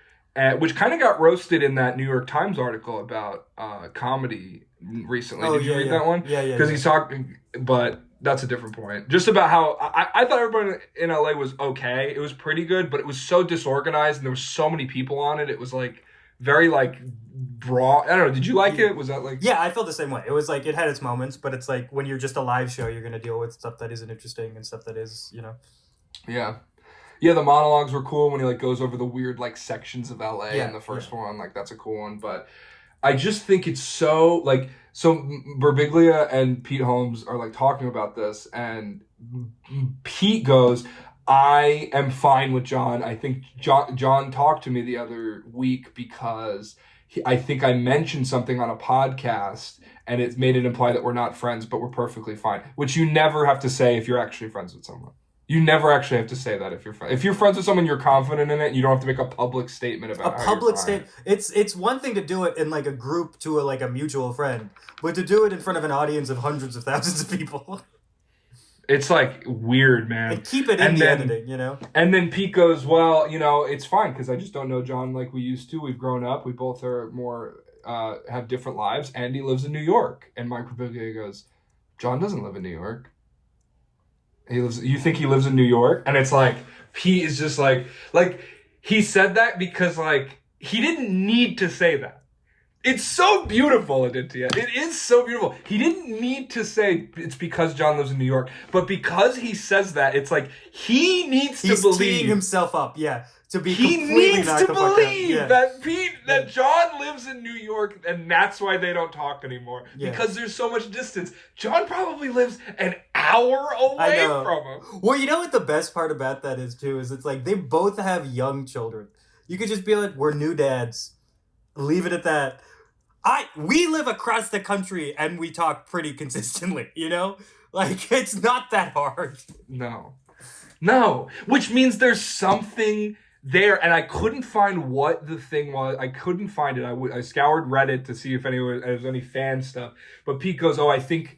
which kind of got roasted in that New York Times article about comedy recently. Did you read that one? Yeah. Because he's talking, but that's a different point. Just about how I thought everybody in LA was okay. It was pretty good, but it was so disorganized and there were so many people on it. It was like very like broad. I don't know. Did you like it? Was that like? Yeah, I felt the same way. It was like, it had its moments, but it's like when you're just a live show, you're going to deal with stuff that isn't interesting and stuff that is, you know. Yeah. Yeah, the monologues were cool when he like goes over the weird like sections of LA in the first one. Like that's a cool one, but I just think it's so like, so Birbiglia and Pete Holmes are like talking about this, and Pete goes, I am fine with John. I think John talked to me the other week because I think I mentioned something on a podcast and it made it imply that we're not friends, but we're perfectly fine, which you never have to say if you're actually friends with someone. You never actually have to say that if you're friends. If you're friends with someone, you're confident in it. You don't have to make a public statement about A how public you're fine. statement. It's one thing to do it in like a group to like a mutual friend, but to do it in front of an audience of hundreds of thousands of people. It's like weird, man. And keep it in the editing, you know? And then Pete goes, well, you know, it's fine because I just don't know John like we used to. We've grown up. We both are more, have different lives. And he lives in New York. And Mike Birbiglia goes, John doesn't live in New York. You think he lives in New York? And it's like, Pete is just like he said that because like he didn't need to say that. It's so beautiful, Aditya. It is so beautiful. He didn't need to say it's because John lives in New York, but because he says that, it's like he needs He's to believe. teeing himself up, to be He completely needs knocked to the fuck out. believe Yeah. that John lives in New York, and that's why they don't talk anymore. Yeah. Because there's so much distance. John probably lives an hour I away know. from him. Well, you know what the best part about that is too, is it's like they both have young children. You could just be like, we're new dads. leave it at that. We live across the country and we talk pretty consistently, you know? Like, it's not that hard. No. Which means there's something there, and I couldn't find what the thing was. I couldn't find it. I scoured Reddit to see if there's any fan stuff. But Pete goes, I think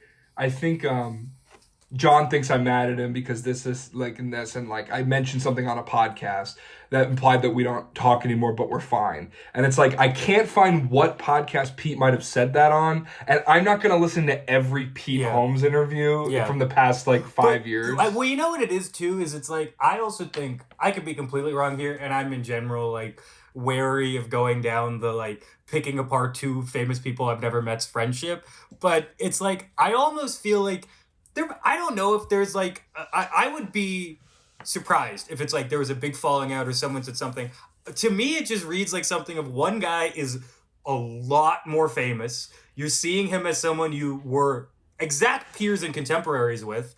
John thinks I'm mad at him because this is like in this, and like I mentioned something on a podcast that implied that we don't talk anymore, but we're fine. And it's like I can't find what podcast Pete might have said that on, and I'm not gonna listen to every Pete Holmes interview from the past like 5 years. Well, you know what it is too, is it's like I also think I could be completely wrong here, and I'm in general like wary of going down the like picking apart two famous people I've never met's friendship. But it's like I almost feel like I don't know if there's like I would be surprised if it's like there was a big falling out or someone said something. To me, it just reads like something of one guy is a lot more famous. You're seeing him as someone you were exact peers and contemporaries with.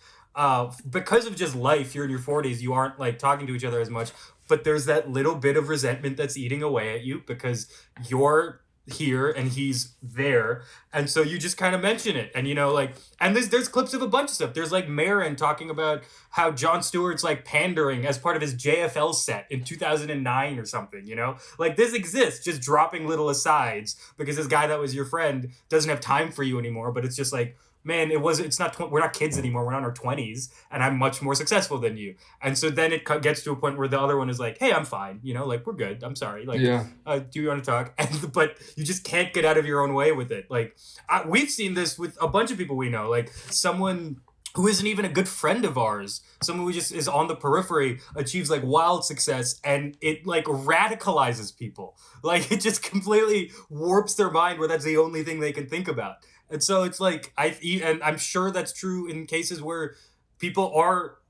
Because of just life, you're in your 40s, you aren't like talking to each other as much. But there's that little bit of resentment that's eating away at you because you're here and he's there, and so you just kind of mention it, and you know, like, and there's clips of a bunch of stuff. There's like Marin talking about how Jon Stewart's like pandering as part of his JFL set in 2009 or something, you know, like this exists, just dropping little asides because this guy that was your friend doesn't have time for you anymore. But it's just like, man, it's not, we're not kids anymore. We're not in our 20s and I'm much more successful than you. And so then it gets to a point where the other one is like, hey, I'm fine. You know, like, we're good. I'm sorry. Like, do you want to talk? But you just can't get out of your own way with it. Like, we've seen this with a bunch of people we know, like someone who isn't even a good friend of ours, someone who just is on the periphery, achieves like wild success, and it like radicalizes people. Like, it just completely warps their mind where that's the only thing they can think about. And so it's like, and I'm sure that's true in cases where people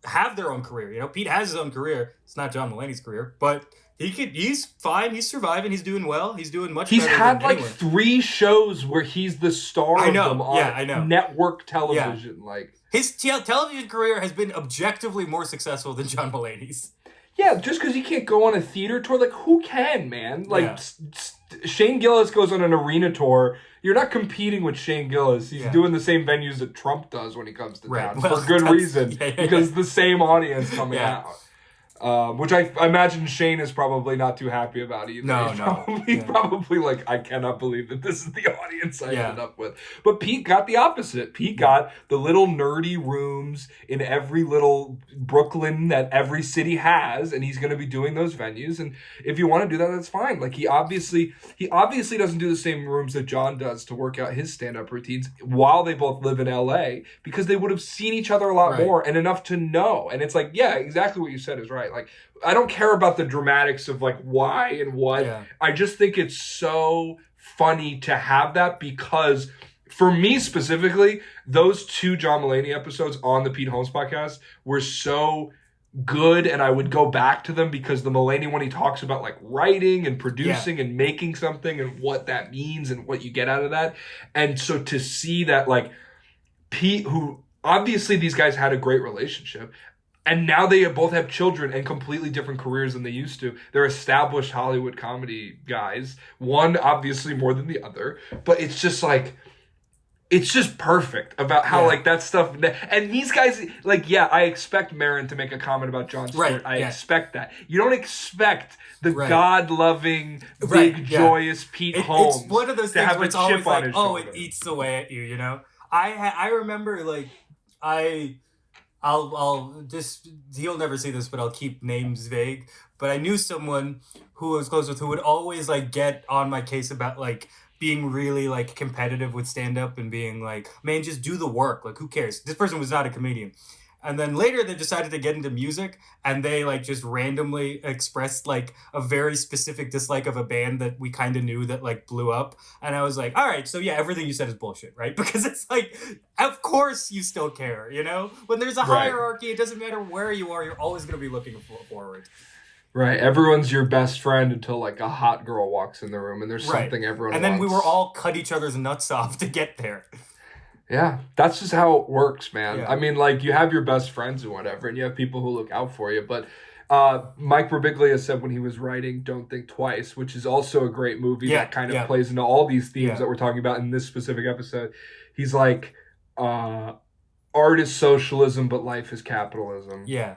have their own career. You know, Pete has his own career. It's not John Mulaney's career, but he's fine. He's surviving. He's doing well. He's doing much better than anyone. He's had like 3 shows where he's the star of them on network television. Yeah. Like, his television career has been objectively more successful than John Mulaney's. Yeah, just because he can't go on a theater tour, like, who can, man? Like, Shane Gillis goes on an arena tour. You're not competing with Shane Gillis. He's doing the same venues that Trump does when he comes to town. Well, for good reason. Because the same audience coming out. Which I imagine Shane is probably not too happy about either. He's probably like, I cannot believe that this is the audience I ended up with. But Pete got the opposite. Pete got the little nerdy rooms in every little Brooklyn that every city has, and he's going to be doing those venues. And if you want to do that, that's fine. Like, he obviously doesn't do the same rooms that John does to work out his stand-up routines while they both live in LA, because they would have seen each other a lot more and enough to know. And it's like, yeah, exactly what you said is right. Like, I don't care about the dramatics of like why and what. Yeah. I just think it's so funny to have that, because for me specifically, those 2 John Mulaney episodes on the Pete Holmes podcast were so good, and I would go back to them because the Mulaney one, he talks about like writing and producing and making something and what that means and what you get out of that. And so to see that, like, Pete, who obviously these guys had a great relationship, and now they both have children and completely different careers than they used to. They're established Hollywood comedy guys. One obviously more than the other. But it's just like, it's just perfect about how like that stuff. And these guys, like, I expect Marin to make a comment about Jon Stewart. I expect that. You don't expect the God-loving, big, joyous Pete Holmes it's one of those things where it's always like, it eats away at you, you know? I remember, like, I'll just, he'll never see this, but I'll keep names vague. But I knew someone who I was close with who would always like get on my case about like being really like competitive with stand-up and being like, man, just do the work. Like, who cares? This person was not a comedian. And then later they decided to get into music, and they like just randomly expressed like a very specific dislike of a band that we kind of knew that like blew up. And I was like, all right, so yeah, everything you said is bullshit, right? Because it's like, of course you still care, you know? When there's a hierarchy, it doesn't matter where you are, you're always going to be looking forward. Right, everyone's your best friend until like a hot girl walks in the room and there's something everyone wants. And then we were all cut each other's nuts off to get there. Yeah, that's just how it works, man. Yeah. I mean, like, you have your best friends and whatever, and you have people who look out for you, but Mike Birbiglia said when he was writing Don't Think Twice, which is also a great movie that kind of plays into all these themes that we're talking about in this specific episode. He's like, art is socialism, but life is capitalism. Yeah.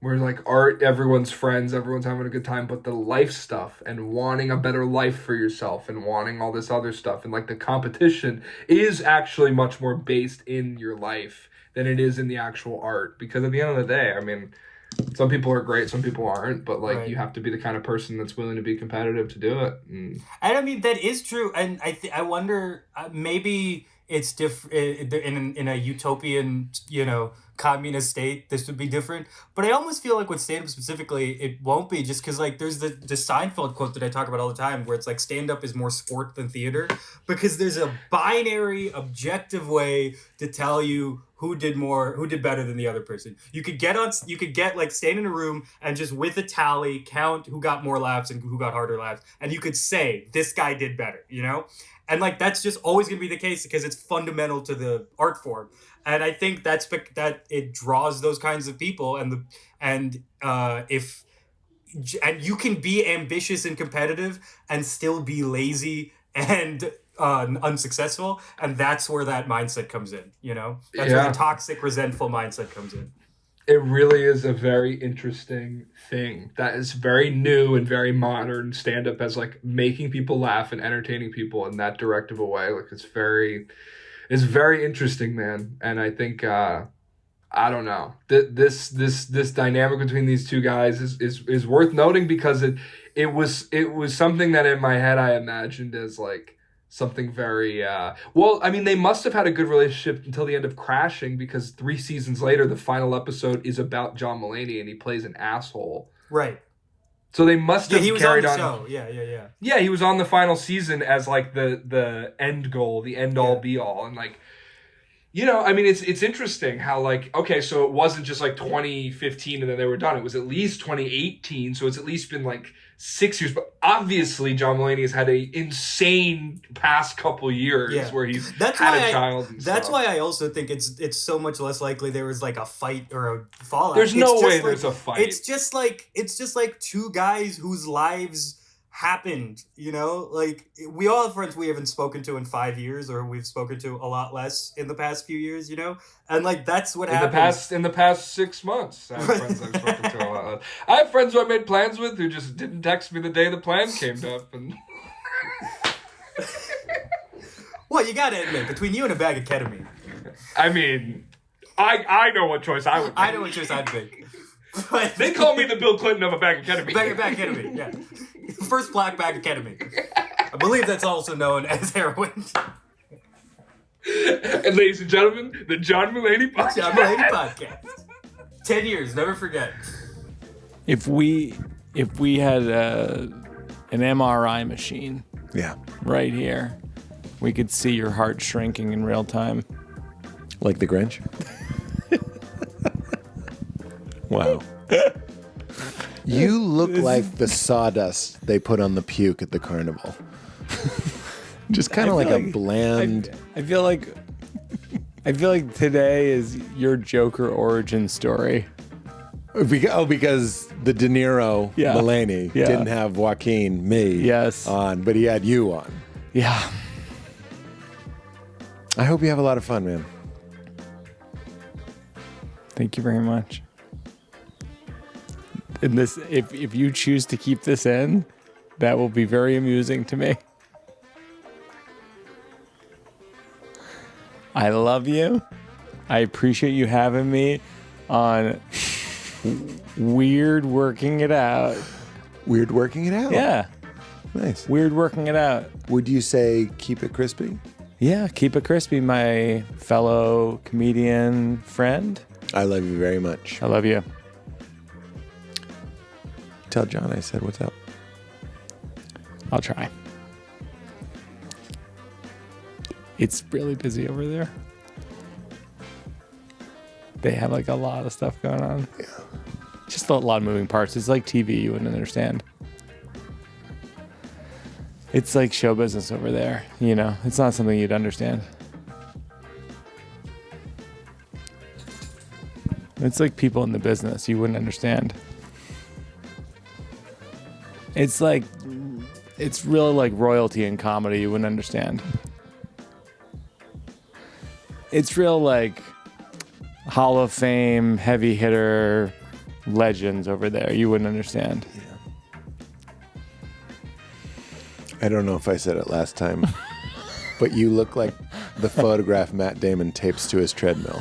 Where like art, everyone's friends, everyone's having a good time, but the life stuff and wanting a better life for yourself and wanting all this other stuff and like the competition is actually much more based in your life than it is in the actual art. Because at the end of the day, I mean, some people are great, some people aren't, but like you have to be the kind of person that's willing to be competitive to do it. And I mean, that is true. And I wonder, maybe it's different in a utopian, communist state, this would be different. But I almost feel like with stand-up specifically, it won't be, just because like there's the Seinfeld quote that I talk about all the time where it's like stand-up is more sport than theater, because there's a binary, objective way to tell you who did better than the other person. You could get like stand in a room and just with a tally count who got more laughs and who got harder laughs, and you could say this guy did better, and like that's just always going to be the case because it's fundamental to the art form. And I think that it draws those kinds of people, and you can be ambitious and competitive and still be lazy and unsuccessful, and that's where that mindset comes in. That's where the toxic, resentful mindset comes in. It really is a very interesting thing that is very new and very modern. Stand-up as like making people laugh and entertaining people in that direct of a way. Like it's very interesting, man. And I think I don't know, this dynamic between these two guys is worth noting, because it was something that in my head I imagined as like something very well, I mean, they must have had a good relationship until the end of Crashing, because 3 seasons later the final episode is about John Mulaney and he plays an asshole. Right. So they must have carried on. Show. Yeah. Yeah, he was on the final season as like the end goal, the end all be all, and like, I mean, it's interesting how like, okay, so it wasn't just like 2015 and then they were done. It was at least 2018, so it's at least been like 6 years. But obviously, John Mulaney has had a insane past couple years where he's had a child. That's why I also think it's so much less likely there was like a fight or a fallout. There's no way there's a fight. It's just like two guys whose lives happened, like we all have friends we haven't spoken to in 5 years, or we've spoken to a lot less in the past few years, and like that's what happens. In the past 6 months, I have friends I've spoken to a lot less. I have friends who I made plans with who just didn't text me the day the plan came up, and well, you gotta admit, between you and a bag of ketamine, I mean, I know what choice I would make. I know what choice I'd make. But they call me the Bill Clinton of a bag of ketamine. Bag of ketamine, yeah. First black bag of ketamine. I believe that's also known as heroin. And ladies and gentlemen, the John Mulaney Podcast. John Mulaney Podcast. 10 years, never forget. If we had an MRI machine, right here, we could see your heart shrinking in real time. Like the Grinch? Wow. You look like the sawdust they put on the puke at the carnival. Just kind of like a bland... I feel like today is your Joker origin story. Because the De Niro Mulaney didn't have Joaquin, on, but he had you on. Yeah. I hope you have a lot of fun, man. Thank you very much. And this, if you choose to keep this in, that will be very amusing to me. I love you. I appreciate you having me on Weird Working It Out. Weird Working It Out? Yeah. Nice. Weird Working It Out. Would you say keep it crispy? Yeah, keep it crispy, my fellow comedian friend. I love you very much. I love you. Tell John I said what's up. I'll try. It's really busy over there. They have like a lot of stuff going on. Yeah. Just a lot of moving parts. It's like TV, you wouldn't understand. It's like show business over there, It's not something you'd understand. It's like people in the business you wouldn't understand. It's like, it's really like royalty in comedy. You wouldn't understand. It's real like Hall of Fame, heavy hitter legends over there. You wouldn't understand. I don't know if I said it last time, but you look like the photograph Matt Damon tapes to his treadmill.